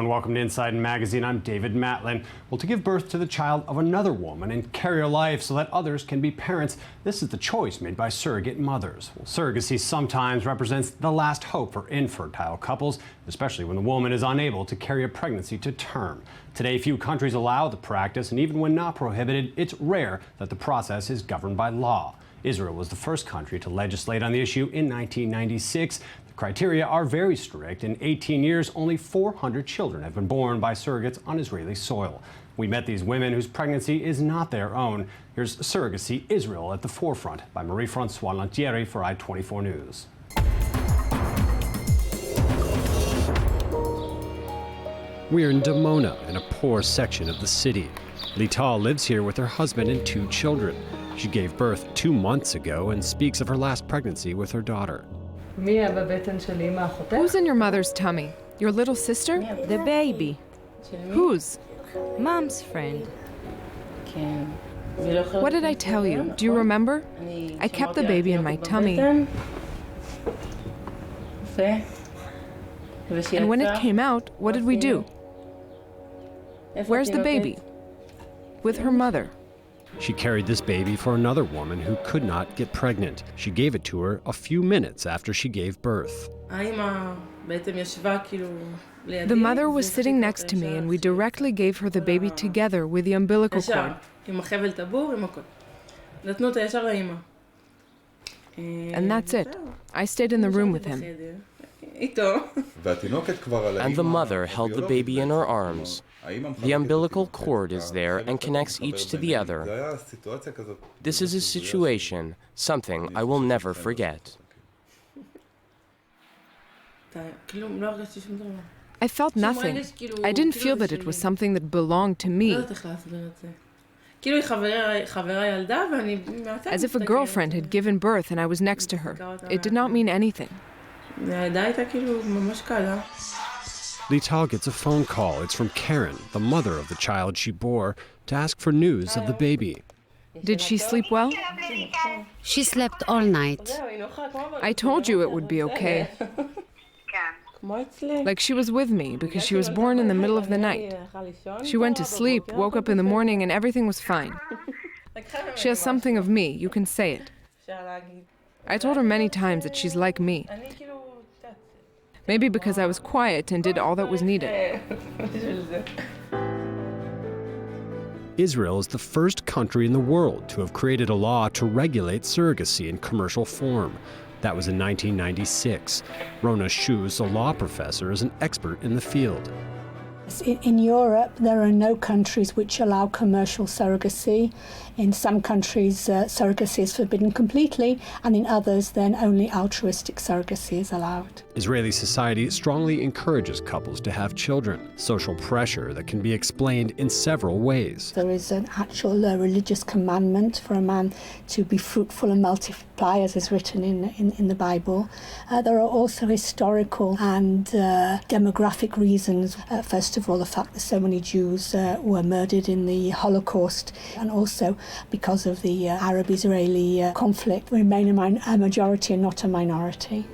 everyone. Welcome to Inside Magazine. I'm David Matlin. Well, to give birth to the child of another woman and carry her life so that others can be parents, this is the choice made by surrogate mothers. Well, surrogacy sometimes represents the last hope for infertile couples, especially when the woman is unable to carry a pregnancy to term. Today, few countries allow the practice, and even when not prohibited, it's rare that the process is governed by law. Israel was the first country to legislate on the issue in 1996. The criteria are very strict. In 18 years, only 400 children have been born by surrogates on Israeli soil. We met these women whose pregnancy is not their own. Here's Surrogacy Israel at the Forefront by Marie-Françoise Lantieri for I-24 News. We're in Dimona, in a poor section of the city. Lital lives here with her husband and 2 children. She gave birth 2 months ago and speaks of her last pregnancy with her daughter. Who's in your mother's tummy? Your little sister? The baby. Whose? Mom's friend. What did I tell you? Do you remember? I kept the baby in my tummy. And when it came out, what did we do? Where's the baby? With her mother. She carried this baby for another woman who could not get pregnant. She gave it to her a few minutes after she gave birth. The mother was sitting next to me and we directly gave her the baby together with the umbilical cord. And that's it. I stayed in the room with him. And the mother held the baby in her arms. The umbilical cord is there and connects each to the other. This is a situation, something I will never forget. I felt nothing. I didn't feel that it was something that belonged to me. As if a girlfriend had given birth and I was next to her. It did not mean anything. Lital gets a phone call. It's from Karen, the mother of the child she bore, to ask for news of the baby. Did she sleep well? She slept all night. I told you it would be okay. Like she was with me because she was born in the middle of the night. She went to sleep, woke up in the morning, and everything was fine. She has something of me, you can say it. I told her many times that she's like me. Maybe because I was quiet and did all that was needed. Israel is the first country in the world to have created a law to regulate surrogacy in commercial form. That was in 1996. Rona Shuz, a law professor, is an expert in the field. In Europe, there are no countries which allow commercial surrogacy. In some countries, surrogacy is forbidden completely, and in others, then only altruistic surrogacy is allowed. Israeli society strongly encourages couples to have children, social pressure that can be explained in several ways. There is an actual religious commandment for a man to be fruitful and multiply, as is written in the Bible. There are also historical and demographic reasons. First of all, the fact that so many Jews were murdered in the Holocaust, and also because of the Arab-Israeli conflict, remain a majority and not a minority.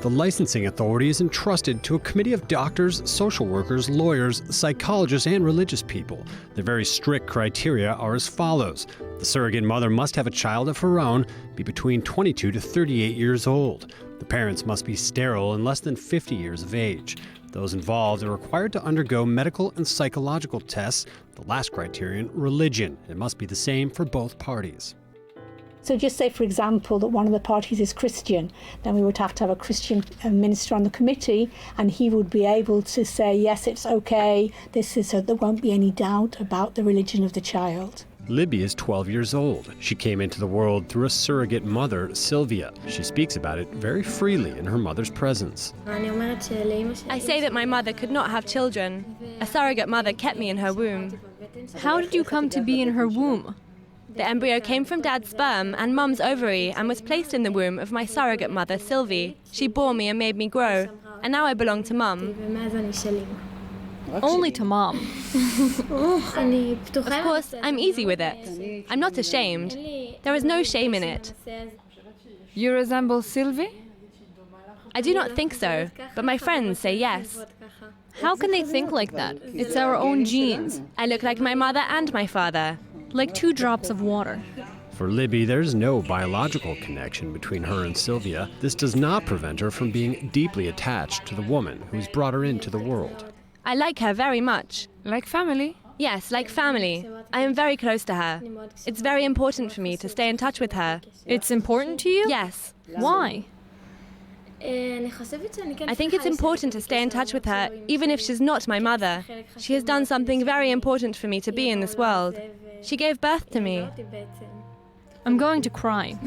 The licensing authority is entrusted to a committee of doctors, social workers, lawyers, psychologists, and religious people. The very strict criteria are as follows. The surrogate mother must have a child of her own, be between 22 to 38 years old. The parents must be sterile and less than 50 years of age. Those involved are required to undergo medical and psychological tests. The last criterion, religion. It must be the same for both parties. So just say, for example, that one of the parties is Christian, then we would have to have a Christian minister on the committee, and he would be able to say, yes, it's okay, this is so there won't be any doubt about the religion of the child. Libby is 12 years old. She came into the world through a surrogate mother, Sylvia. She speaks about it very freely in her mother's presence. I say that my mother could not have children. A surrogate mother kept me in her womb. How did you come to be in her womb? The embryo came from Dad's sperm and Mum's ovary and was placed in the womb of my surrogate mother, Sylvie. She bore me and made me grow, and now I belong to Mum. Only to Mom. Of course, I'm easy with it. I'm not ashamed. There is no shame in it. You resemble Sylvie? I do not think so, but my friends say yes. How can they think like that? It's our own genes, I look like my mother and my father. like 2 drops of water. For Libby, there's no biological connection between her and Sylvia. This does not prevent her from being deeply attached to the woman who's brought her into the world. I like her very much. Like family. Yes, like family. I am very close to her. It's very important for me to stay in touch with her. It's important to you? Yes. Why? I think it's important to stay in touch with her, even if she's not my mother. She has done something very important for me to be in this world. She gave birth to me. I'm going to cry.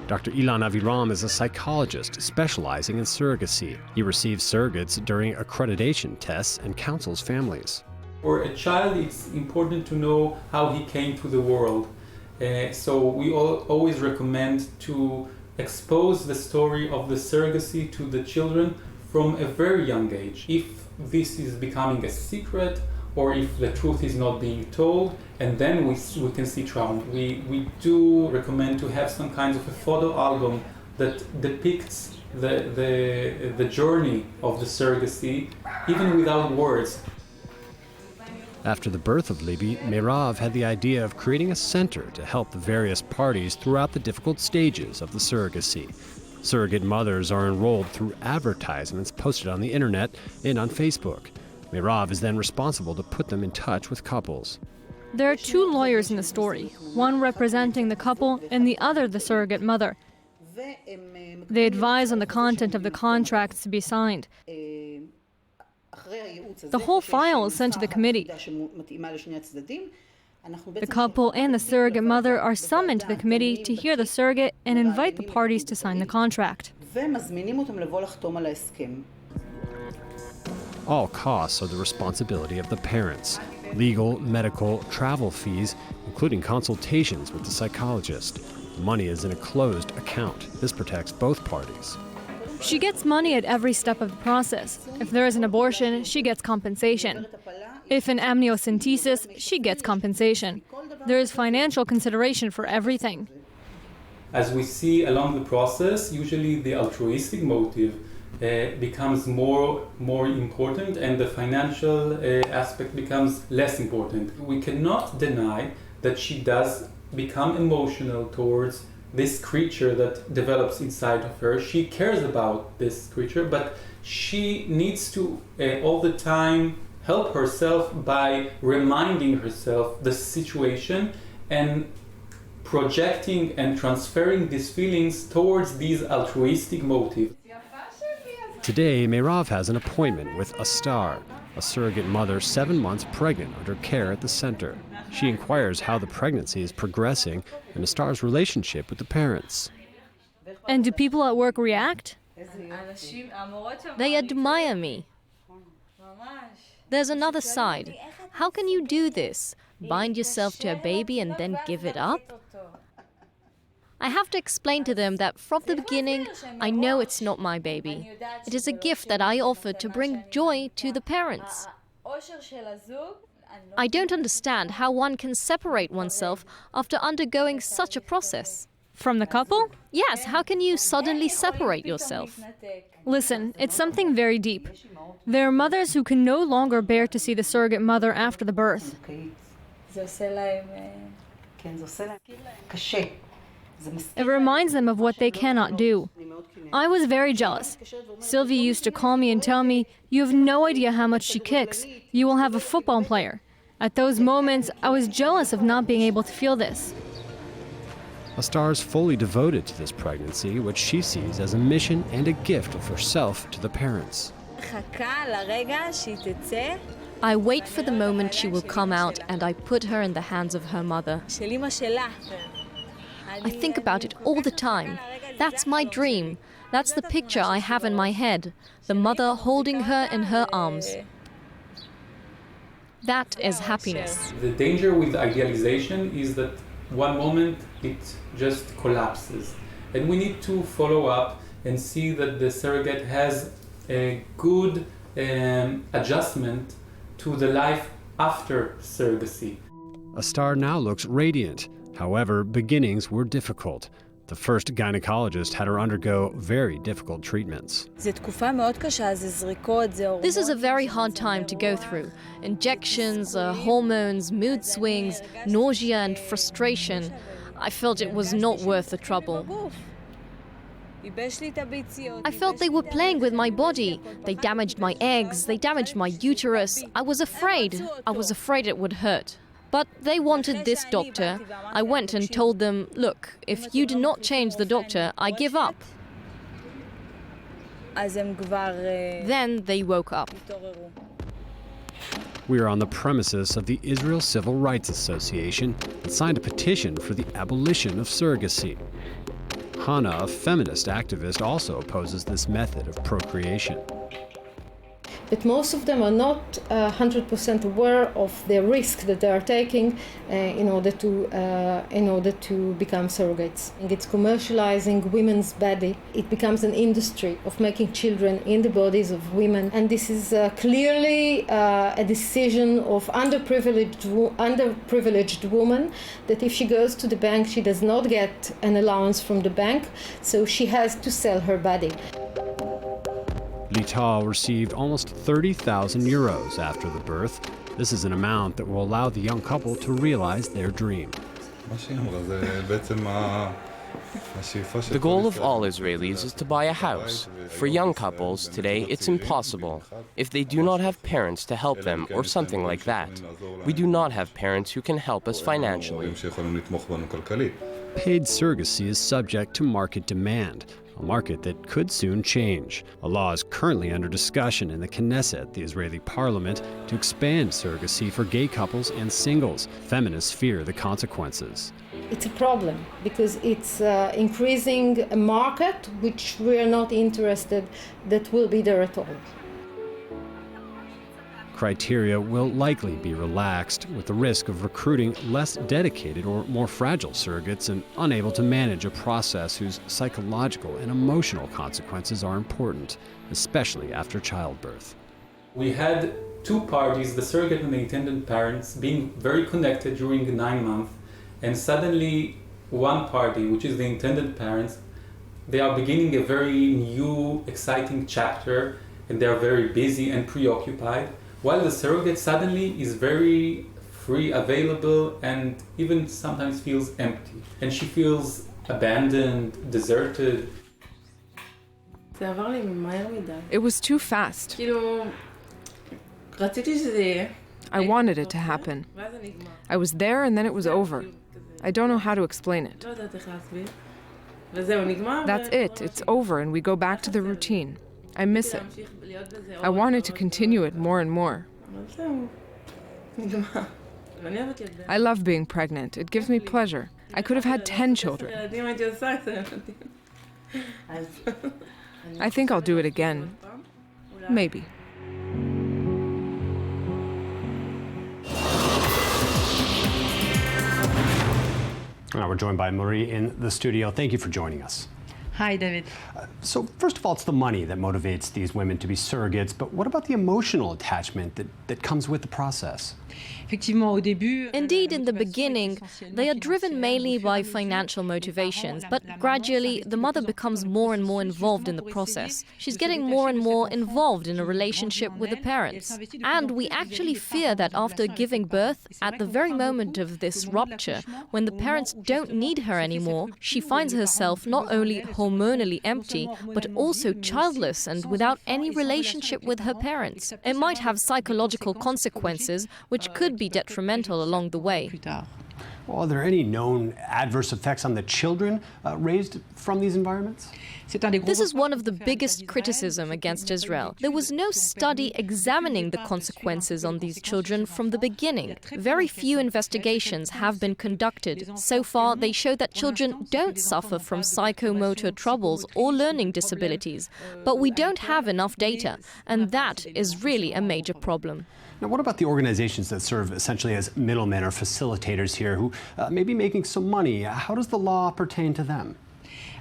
Dr. Ilan Aviram is a psychologist specializing in surrogacy. He receives surrogates during accreditation tests and counsels families. For a child, it's important to know how he came to the world. So we always recommend to expose the story of the surrogacy to the children from a very young age. If this is becoming a secret, or if the truth is not being told, and then we can see trauma. We do recommend to have some kinds of a photo album that depicts the journey of the surrogacy, even without words. After the birth of Libby, Meirav had the idea of creating a center to help the various parties throughout the difficult stages of the surrogacy. Surrogate mothers are enrolled through advertisements posted on the internet and on Facebook. Meirav is then responsible to put them in touch with couples. There are 2 lawyers in the story, one representing the couple and the other the surrogate mother. They advise on the content of the contracts to be signed. The whole file is sent to the committee. The couple and the surrogate mother are summoned to the committee to hear the surrogate and invite the parties to sign the contract. All costs are the responsibility of the parents. Legal, medical, travel fees, including consultations with the psychologist. The money is in a closed account. This protects both parties. She gets money at every step of the process. If there is an abortion, she gets compensation. If an amniocentesis, she gets compensation. There is financial consideration for everything. As we see along the process, usually the altruistic motive becomes more important, and the financial aspect becomes less important. We cannot deny that she does become emotional towards this creature that develops inside of her. She cares about this creature, but she needs to all the time help herself by reminding herself the situation and projecting and transferring these feelings towards these altruistic motives. Today, Meirav has an appointment with Astar, a surrogate mother 7 months pregnant under care at the center. She inquires how the pregnancy is progressing and Astar's relationship with the parents. And do people at work react? They admire me. There's another side. How can you do this? Bind yourself to a baby and then give it up? I have to explain to them that from the beginning, I know it's not my baby. It is a gift that I offered to bring joy to the parents. I don't understand how one can separate oneself after undergoing such a process. From the couple? Yes, how can you suddenly separate yourself? Listen, it's something very deep. There are mothers who can no longer bear to see the surrogate mother after the birth. It reminds them of what they cannot do. I was very jealous. Sylvie used to call me and tell me, "You have no idea how much she kicks. You will have a football player." At those moments, I was jealous of not being able to feel this. Astar is fully devoted to this pregnancy, which she sees as a mission and a gift of herself to the parents. I wait for the moment she will come out and I put her in the hands of her mother. I think about it all the time. That's my dream. That's the picture I have in my head. The mother holding her in her arms. That is happiness. The danger with idealization is that one moment it just collapses. And we need to follow up and see that the surrogate has a good adjustment to the life after surrogacy. Astar now looks radiant. However, beginnings were difficult. The first gynecologist had her undergo very difficult treatments. This is a very hard time to go through. Injections, hormones, mood swings, nausea and frustration. I felt it was not worth the trouble. I felt they were playing with my body. They damaged my eggs, they damaged my uterus. I was afraid. I was afraid it would hurt. But they wanted this doctor. I went and told them, look, if you do not change the doctor, I give up. Then they woke up. We are on the premises of the Israel Civil Rights Association that signed a petition for the abolition of surrogacy. Hannah, a feminist activist, also opposes this method of procreation. But most of them are not 100% aware of the risk that they are taking in order to become surrogates. And it's commercializing women's body. It becomes an industry of making children in the bodies of women, and this is clearly a decision of underprivileged woman, that if she goes to the bank, she does not get an allowance from the bank, so she has to sell her body. Lital received almost 30,000 euros after the birth. This is an amount that will allow the young couple to realize their dream. The goal of all Israelis is to buy a house. For young couples, today it's impossible. If they do not have parents to help them or something like that, we do not have parents who can help us financially. Paid surrogacy is subject to market demand, a market that could soon change. A law is currently under discussion in the Knesset, the Israeli parliament, to expand surrogacy for gay couples and singles. Feminists fear the consequences. It's a problem because it's increasing a market which we are not interested that will be there at all. Criteria will likely be relaxed, with the risk of recruiting less dedicated or more fragile surrogates and unable to manage a process whose psychological and emotional consequences are important, especially after childbirth. We had two parties, the surrogate and the intended parents, being very connected during the 9 months, and suddenly one party, which is the intended parents, they are beginning a very new, exciting chapter, and they are very busy and preoccupied, while the surrogate suddenly is very free, available, and even sometimes feels empty. And she feels abandoned, deserted. It was too fast. I wanted it to happen. I was there and then it was over. I don't know how to explain it. That's it. It's over and we go back to the routine. I miss it. I wanted to continue it more and more. I love being pregnant. It gives me pleasure. I could have had 10 children. I think I'll do it again. Maybe. Now we're joined by Marie in the studio. Thank you for joining us. Hi, David. So first of all, it's the money that motivates these women to be surrogates, but what about the emotional attachment that comes with the process? Indeed, in the beginning, they are driven mainly by financial motivations, but gradually the mother becomes more and more involved in the process. She's getting more and more involved in a relationship with the parents. And we actually fear that after giving birth, at the very moment of this rupture, when the parents don't need her anymore, she finds herself not only hormonally empty, but also childless and without any relationship with her parents. It might have psychological consequences, which could be detrimental along the way. Well, are there any known adverse effects on the children raised from these environments? This is one of the biggest criticism against Israel. There was no study examining the consequences on these children from the beginning. Very few investigations have been conducted. So far, they show that children don't suffer from psychomotor troubles or learning disabilities. But we don't have enough data, and that is really a major problem. Now, what about the organizations that serve essentially as middlemen or facilitators here who may be making some money? How does the law pertain to them?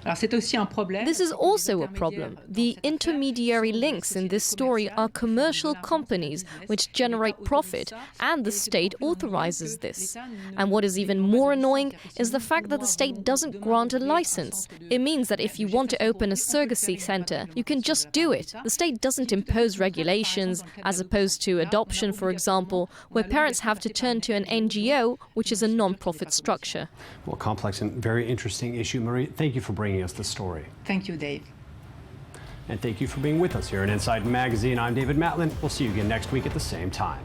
This is also a problem. The intermediary links in this story are commercial companies which generate profit, and the state authorizes this. And what is even more annoying is the fact that the state doesn't grant a license. It means that if you want to open a surrogacy center, you can just do it. The state doesn't impose regulations, as opposed to adoption, for example, where parents have to turn to an NGO, which is a non-profit structure. Well, complex and very interesting issue, Marie. Thank you for bringing us the story. Thank you, Dave. And thank you for being with us here in Inside Magazine. I'm David Matlin. We'll see you again next week at the same time.